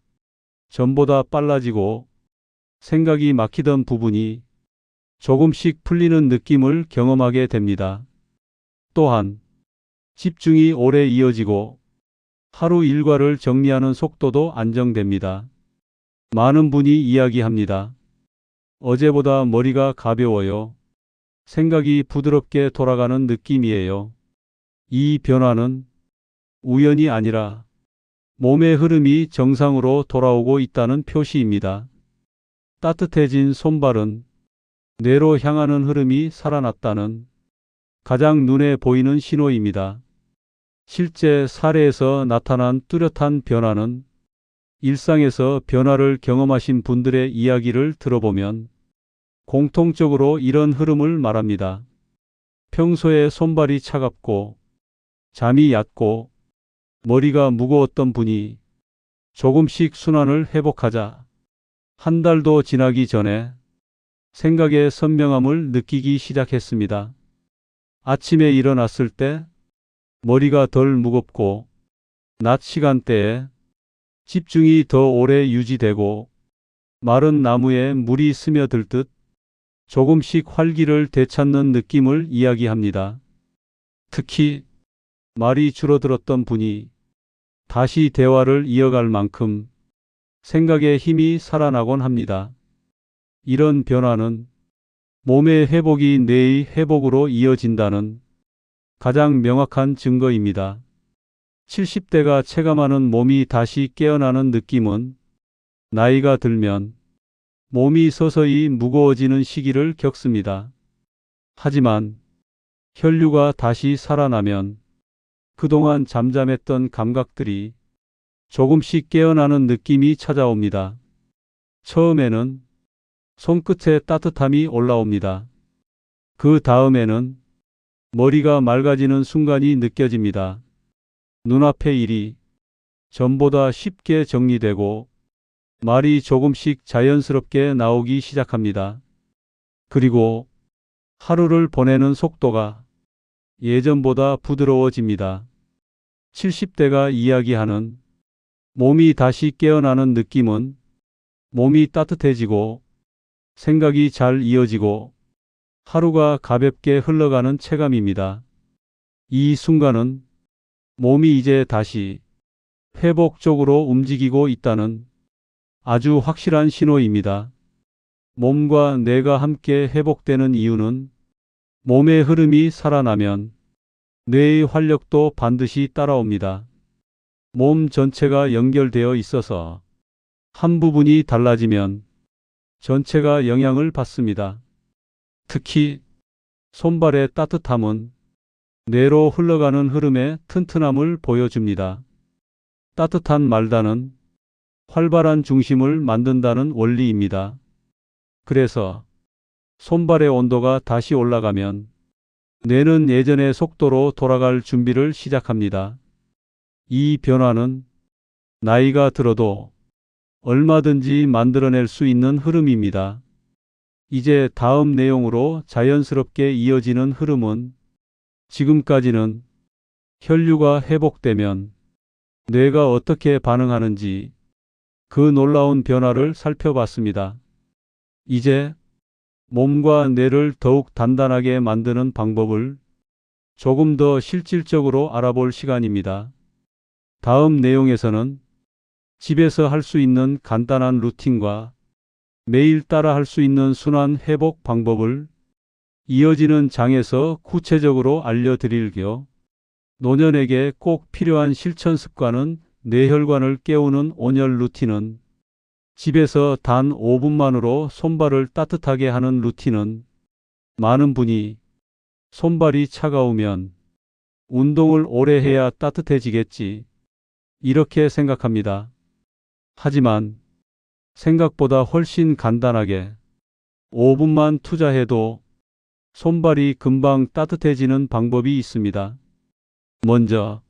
전보다 빨라지고 생각이 막히던 부분이 조금씩 풀리는 느낌을 경험하게 됩니다. 또한 집중이 오래 이어지고 하루 일과를 정리하는 속도도 안정됩니다. 많은 분이 이야기합니다. 어제보다 머리가 가벼워요. 생각이 부드럽게 돌아가는 느낌이에요. 이 변화는 우연이 아니라 몸의 흐름이 정상으로 돌아오고 있다는 표시입니다. 따뜻해진 손발은 뇌로 향하는 흐름이 살아났다는 가장 눈에 보이는 신호입니다. 실제 사례에서 나타난 뚜렷한 변화는 일상에서 변화를 경험하신 분들의 이야기를 들어보면 공통적으로 이런 흐름을 말합니다. 평소에 손발이 차갑고 잠이 얕고 머리가 무거웠던 분이 조금씩 순환을 회복하자 한 달도 지나기 전에 생각의 선명함을 느끼기 시작했습니다. 아침에 일어났을 때 머리가 덜 무겁고 낮 시간대에 집중이 더 오래 유지되고 마른 나무에 물이 스며들듯 조금씩 활기를 되찾는 느낌을 이야기합니다. 특히 말이 줄어들었던 분이 다시 대화를 이어갈 만큼 생각에 힘이 살아나곤 합니다. 이런 변화는 몸의 회복이 뇌의 회복으로 이어진다는 가장 명확한 증거입니다. 70대가 체감하는 몸이 다시 깨어나는 느낌은 나이가 들면 몸이 서서히 무거워지는 시기를 겪습니다. 하지만 혈류가 다시 살아나면 그동안 잠잠했던 감각들이 조금씩 깨어나는 느낌이 찾아옵니다. 처음에는 손끝에 따뜻함이 올라옵니다. 그 다음에는 머리가 맑아지는 순간이 느껴집니다. 눈앞의 일이 전보다 쉽게 정리되고 말이 조금씩 자연스럽게 나오기 시작합니다. 그리고 하루를 보내는 속도가 예전보다 부드러워집니다. 70대가 이야기하는 몸이 다시 깨어나는 느낌은 몸이 따뜻해지고 생각이 잘 이어지고 하루가 가볍게 흘러가는 체감입니다. 이 순간은 몸이 이제 다시 회복적으로 움직이고 있다는 아주 확실한 신호입니다. 몸과 뇌가 함께 회복되는 이유는 몸의 흐름이 살아나면 뇌의 활력도 반드시 따라옵니다. 몸 전체가 연결되어 있어서 한 부분이 달라지면 전체가 영향을 받습니다. 특히 손발의 따뜻함은 뇌로 흘러가는 흐름의 튼튼함을 보여줍니다. 따뜻한 말단은 활발한 중심을 만든다는 원리입니다. 그래서 손발의 온도가 다시 올라가면 뇌는 예전의 속도로 돌아갈 준비를 시작합니다. 이 변화는 나이가 들어도 얼마든지 만들어낼 수 있는 흐름입니다. 이제 다음 내용으로 자연스럽게 이어지는 흐름은 지금까지는 혈류가 회복되면 뇌가 어떻게 반응하는지 그 놀라운 변화를 살펴봤습니다. 이제 몸과 뇌를 더욱 단단하게 만드는 방법을 조금 더 실질적으로 알아볼 시간입니다. 다음 내용에서는 집에서 할 수 있는 간단한 루틴과 매일 따라 할 수 있는 순환 회복 방법을 이어지는 장에서 구체적으로 알려드릴 겸 노년에게 꼭 필요한 실천 습관은 뇌혈관을 깨우는 온열 루틴은 집에서 단 5분만으로 손발을 따뜻하게 하는 루틴은 많은 분이 손발이 차가우면 운동을 오래 해야 따뜻해지겠지 이렇게 생각합니다. 하지만 생각보다 훨씬 간단하게 5분만 투자해도 손발이 금방 따뜻해지는 방법이 있습니다. 먼저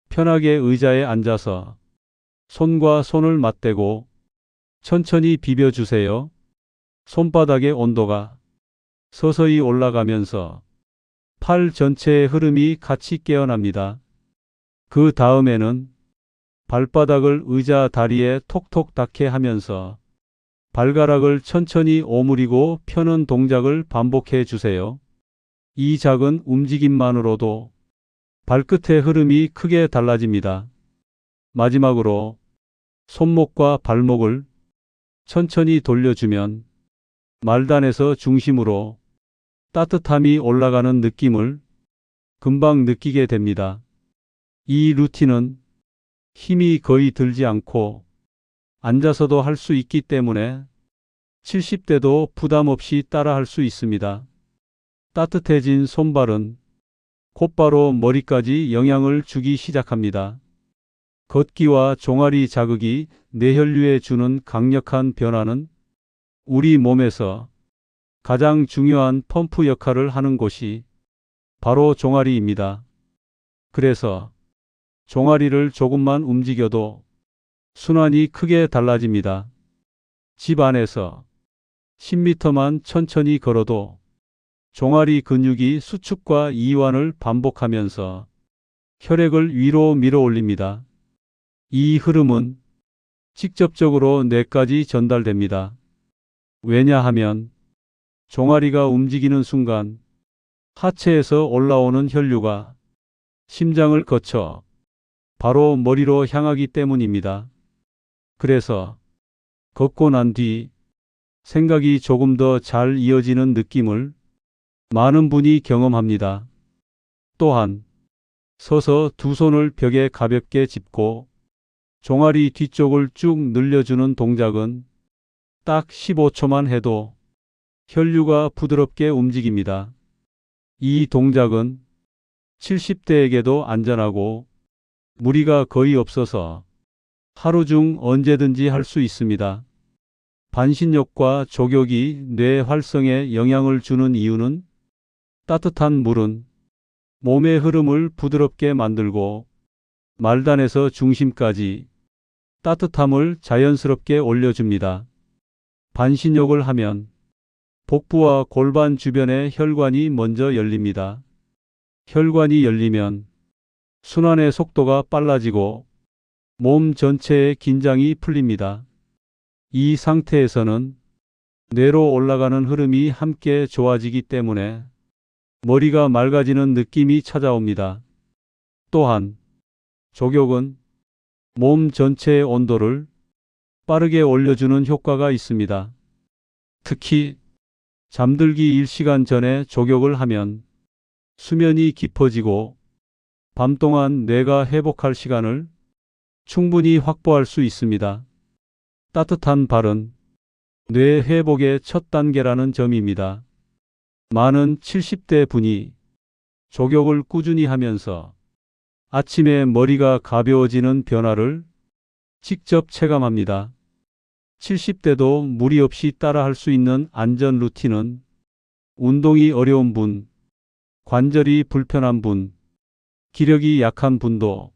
편하게 의자에 앉아서 손과 손을 맞대고 천천히 비벼주세요. 손바닥의 온도가 서서히 올라가면서 팔 전체의 흐름이 같이 깨어납니다. 그 다음에는 발바닥을 의자 다리에 톡톡 닿게 하면서 발가락을 천천히 오므리고 펴는 동작을 반복해 주세요. 이 작은 움직임만으로도 발끝의 흐름이 크게 달라집니다. 마지막으로 손목과 발목을 천천히 돌려주면 말단에서 중심으로 따뜻함이 올라가는 느낌을 금방 느끼게 됩니다. 이 루틴은 힘이 거의 들지 않고 앉아서도 할 수 있기 때문에 70대도 부담 없이 따라 할 수 있습니다. 따뜻해진 손발은 곧바로 머리까지 영향을 주기 시작합니다. 걷기와 종아리 자극이 뇌혈류에 주는 강력한 변화는 우리 몸에서 가장 중요한 펌프 역할을 하는 곳이 바로 종아리입니다. 그래서 종아리를 조금만 움직여도 순환이 크게 달라집니다. 집 안에서 10m만 천천히 걸어도 종아리 근육이 수축과 이완을 반복하면서 혈액을 위로 밀어 올립니다. 이 흐름은 직접적으로 뇌까지 전달됩니다. 왜냐하면 종아리가 움직이는 순간 하체에서 올라오는 혈류가 심장을 거쳐 바로 머리로 향하기 때문입니다. 그래서 걷고 난 뒤 생각이 조금 더 잘 이어지는 느낌을 많은 분이 경험합니다. 또한 서서 두 손을 벽에 가볍게 짚고 종아리 뒤쪽을 쭉 늘려주는 동작은 딱 15초만 해도 혈류가 부드럽게 움직입니다. 이 동작은 70대에게도 안전하고 무리가 거의 없어서 하루 중 언제든지 할 수 있습니다. 반신욕과 족욕이 뇌 활성에 영향을 주는 이유는 따뜻한 물은 몸의 흐름을 부드럽게 만들고 말단에서 중심까지 따뜻함을 자연스럽게 올려줍니다. 반신욕을 하면 복부와 골반 주변의 혈관이 먼저 열립니다. 혈관이 열리면 순환의 속도가 빨라지고 몸 전체의 긴장이 풀립니다. 이 상태에서는 뇌로 올라가는 흐름이 함께 좋아지기 때문에 머리가 맑아지는 느낌이 찾아옵니다. 또한 족욕은 몸 전체의 온도를 빠르게 올려주는 효과가 있습니다. 특히 잠들기 1시간 전에 족욕을 하면 수면이 깊어지고 밤 동안 뇌가 회복할 시간을 충분히 확보할 수 있습니다. 따뜻한 발은 뇌 회복의 첫 단계라는 점입니다. 많은 70대 분이 족욕을 꾸준히 하면서 아침에 머리가 가벼워지는 변화를 직접 체감합니다. 70대도 무리 없이 따라 할 수 있는 안전 루틴은 운동이 어려운 분, 관절이 불편한 분, 기력이 약한 분도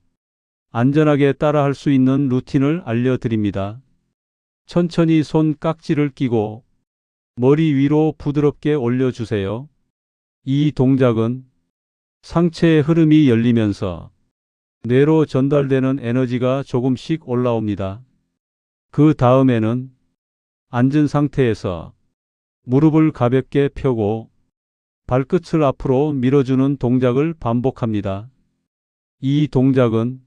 안전하게 따라 할 수 있는 루틴을 알려드립니다. 천천히 손 깍지를 끼고 머리 위로 부드럽게 올려주세요. 이 동작은 상체의 흐름이 열리면서 뇌로 전달되는 에너지가 조금씩 올라옵니다. 그 다음에는 앉은 상태에서 무릎을 가볍게 펴고 발끝을 앞으로 밀어주는 동작을 반복합니다. 이 동작은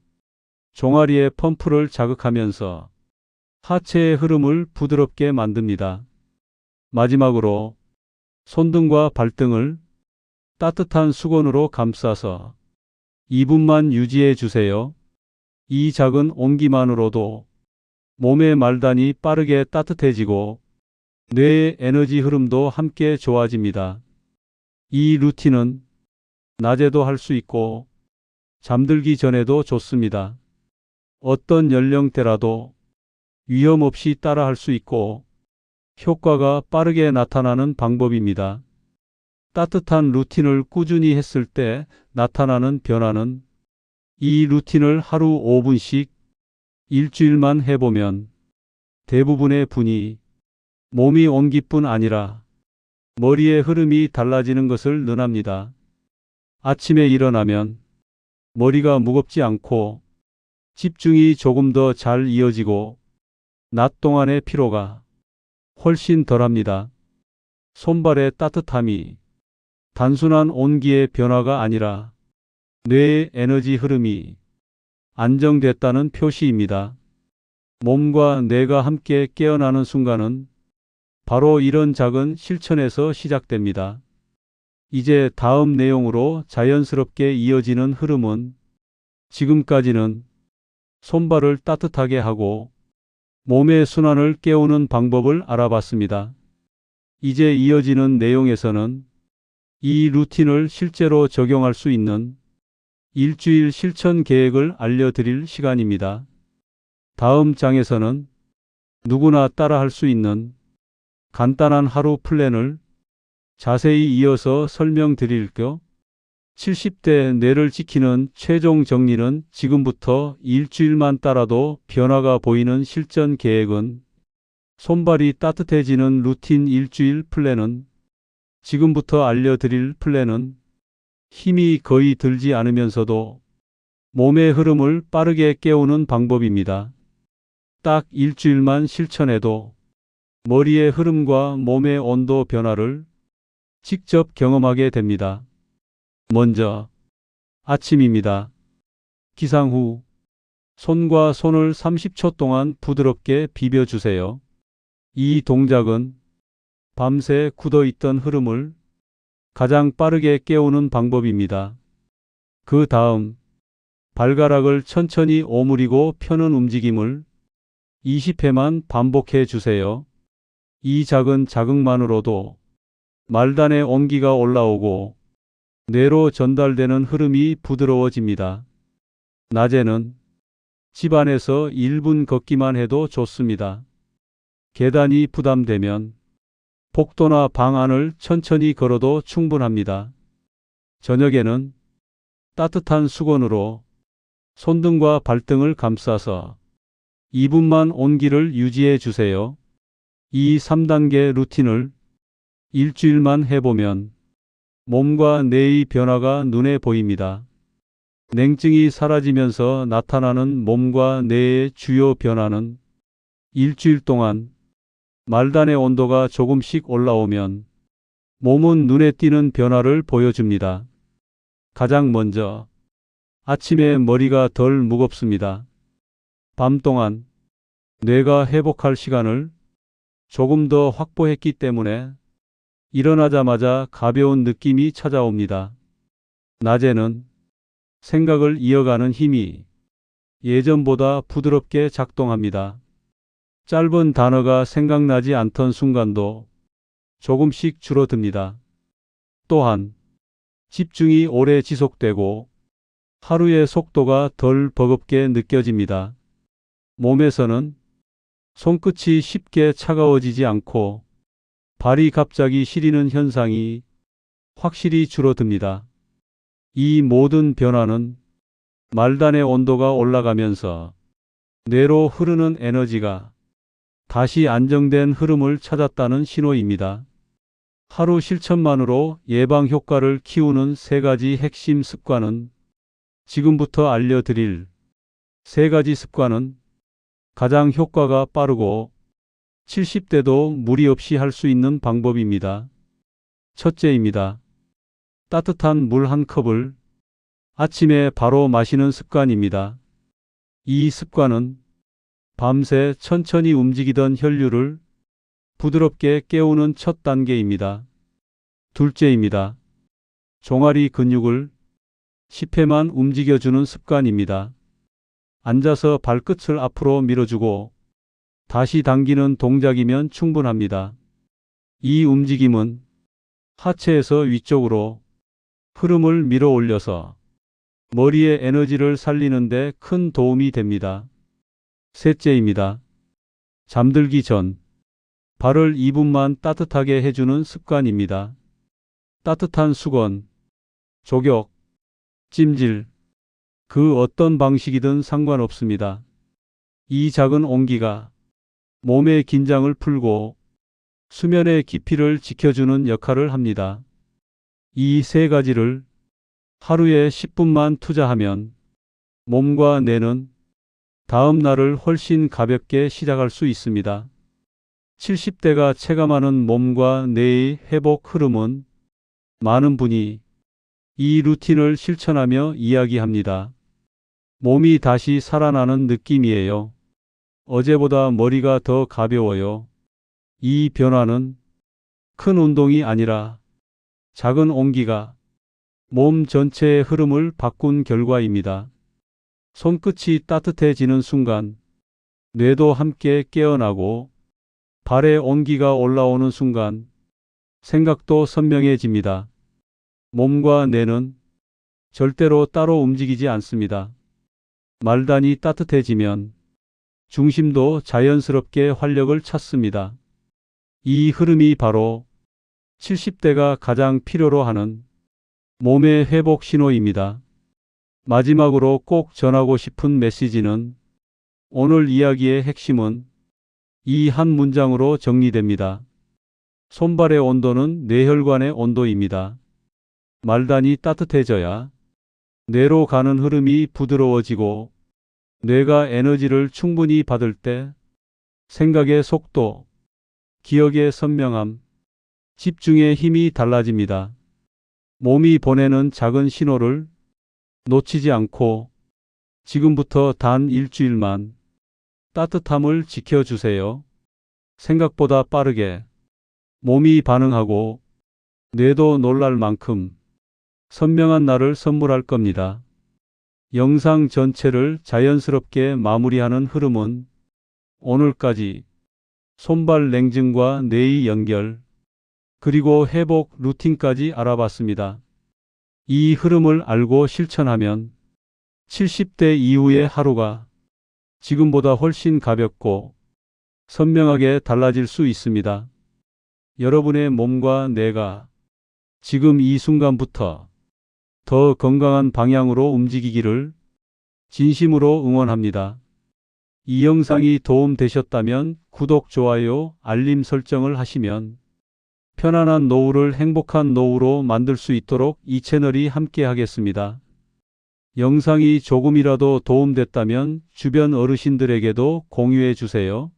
종아리의 펌프를 자극하면서 하체의 흐름을 부드럽게 만듭니다. 마지막으로 손등과 발등을 따뜻한 수건으로 감싸서 2분만 유지해 주세요. 이 작은 온기만으로도 몸의 말단이 빠르게 따뜻해지고 뇌의 에너지 흐름도 함께 좋아집니다. 이 루틴은 낮에도 할 수 있고 잠들기 전에도 좋습니다. 어떤 연령대라도 위험 없이 따라 할 수 있고 효과가 빠르게 나타나는 방법입니다. 따뜻한 루틴을 꾸준히 했을 때 나타나는 변화는 이 루틴을 하루 5분씩 일주일만 해보면 대부분의 분이 몸이 온기뿐 아니라 머리의 흐름이 달라지는 것을 능합니다. 아침에 일어나면 머리가 무겁지 않고 집중이 조금 더 잘 이어지고 낮 동안의 피로가 훨씬 덜합니다. 손발의 따뜻함이 단순한 온기의 변화가 아니라 뇌의 에너지 흐름이 안정됐다는 표시입니다. 몸과 뇌가 함께 깨어나는 순간은 바로 이런 작은 실천에서 시작됩니다. 이제 다음 내용으로 자연스럽게 이어지는 흐름은 지금까지는 손발을 따뜻하게 하고 몸의 순환을 깨우는 방법을 알아봤습니다. 이제 이어지는 내용에서는 이 루틴을 실제로 적용할 수 있는 일주일 실천 계획을 알려드릴 시간입니다. 다음 장에서는 누구나 따라 할 수 있는 간단한 하루 플랜을 자세히 이어서 설명드릴게요. 70대 뇌를 지키는 최종 정리는 지금부터 일주일만 따라도 변화가 보이는 실전 계획은 손발이 따뜻해지는 루틴 일주일 플랜은 지금부터 알려드릴 플랜은 힘이 거의 들지 않으면서도 몸의 흐름을 빠르게 깨우는 방법입니다. 딱 일주일만 실천해도 머리의 흐름과 몸의 온도 변화를 직접 경험하게 됩니다. 먼저 아침입니다. 기상 후 손과 손을 30초 동안 부드럽게 비벼주세요. 이 동작은 밤새 굳어있던 흐름을 가장 빠르게 깨우는 방법입니다. 그 다음 발가락을 천천히 오므리고 펴는 움직임을 20회만 반복해 주세요. 이 작은 자극만으로도 말단의 온기가 올라오고 뇌로 전달되는 흐름이 부드러워집니다. 낮에는 집 안에서 1분 걷기만 해도 좋습니다. 계단이 부담되면 복도나 방 안을 천천히 걸어도 충분합니다. 저녁에는 따뜻한 수건으로 손등과 발등을 감싸서 2분만 온기를 유지해 주세요. 이 3단계 루틴을 일주일만 해보면 몸과 뇌의 변화가 눈에 보입니다. 냉증이 사라지면서 나타나는 몸과 뇌의 주요 변화는 일주일 동안 말단의 온도가 조금씩 올라오면 몸은 눈에 띄는 변화를 보여줍니다. 가장 먼저 아침에 머리가 덜 무겁습니다. 밤 동안 뇌가 회복할 시간을 조금 더 확보했기 때문에 일어나자마자 가벼운 느낌이 찾아옵니다. 낮에는 생각을 이어가는 힘이 예전보다 부드럽게 작동합니다. 짧은 단어가 생각나지 않던 순간도 조금씩 줄어듭니다. 또한 집중이 오래 지속되고 하루의 속도가 덜 버겁게 느껴집니다. 몸에서는 손끝이 쉽게 차가워지지 않고 발이 갑자기 시리는 현상이 확실히 줄어듭니다. 이 모든 변화는 말단의 온도가 올라가면서 뇌로 흐르는 에너지가 다시 안정된 흐름을 찾았다는 신호입니다. 하루 실천만으로 예방 효과를 키우는 3가지 핵심 습관은 지금부터 알려드릴 3가지 습관은 가장 효과가 빠르고 70대도 무리 없이 할 수 있는 방법입니다. 첫째입니다. 따뜻한 물 한 컵을 아침에 바로 마시는 습관입니다. 이 습관은 밤새 천천히 움직이던 혈류를 부드럽게 깨우는 첫 단계입니다. 둘째입니다. 종아리 근육을 10회만 움직여주는 습관입니다. 앉아서 발끝을 앞으로 밀어주고 다시 당기는 동작이면 충분합니다. 이 움직임은 하체에서 위쪽으로 흐름을 밀어 올려서 머리의 에너지를 살리는 데 큰 도움이 됩니다. 셋째입니다. 잠들기 전 발을 2분만 따뜻하게 해주는 습관입니다. 따뜻한 수건, 족욕, 찜질, 그 어떤 방식이든 상관없습니다. 이 작은 온기가 몸의 긴장을 풀고 수면의 깊이를 지켜주는 역할을 합니다. 이 세 가지를 하루에 10분만 투자하면 몸과 뇌는 다음 날을 훨씬 가볍게 시작할 수 있습니다. 70대가 체감하는 몸과 뇌의 회복 흐름은 많은 분이 이 루틴을 실천하며 이야기합니다. 몸이 다시 살아나는 느낌이에요. 어제보다 머리가 더 가벼워요. 이 변화는 큰 운동이 아니라 작은 온기가 몸 전체의 흐름을 바꾼 결과입니다. 손끝이 따뜻해지는 순간 뇌도 함께 깨어나고 발에 온기가 올라오는 순간 생각도 선명해집니다. 몸과 뇌는 절대로 따로 움직이지 않습니다. 말단이 따뜻해지면 중심도 자연스럽게 활력을 찾습니다. 이 흐름이 바로 70대가 가장 필요로 하는 몸의 회복 신호입니다. 마지막으로 꼭 전하고 싶은 메시지는 오늘 이야기의 핵심은 이 한 문장으로 정리됩니다. 손발의 온도는 뇌혈관의 온도입니다. 말단이 따뜻해져야 뇌로 가는 흐름이 부드러워지고 뇌가 에너지를 충분히 받을 때 생각의 속도, 기억의 선명함, 집중의 힘이 달라집니다. 몸이 보내는 작은 신호를 놓치지 않고 지금부터 단 일주일만 따뜻함을 지켜주세요. 생각보다 빠르게 몸이 반응하고 뇌도 놀랄 만큼 선명한 날을 선물할 겁니다. 영상 전체를 자연스럽게 마무리하는 흐름은 오늘까지 손발 냉증과 뇌의 연결, 그리고 회복 루틴까지 알아봤습니다. 이 흐름을 알고 실천하면 70대 이후의 하루가 지금보다 훨씬 가볍고 선명하게 달라질 수 있습니다. 여러분의 몸과 뇌가 지금 이 순간부터 더 건강한 방향으로 움직이기를 진심으로 응원합니다. 이 영상이 도움되셨다면 구독, 좋아요, 알림 설정을 하시면 편안한 노후를 행복한 노후로 만들 수 있도록 이 채널이 함께 하겠습니다. 영상이 조금이라도 도움됐다면 주변 어르신들에게도 공유해 주세요.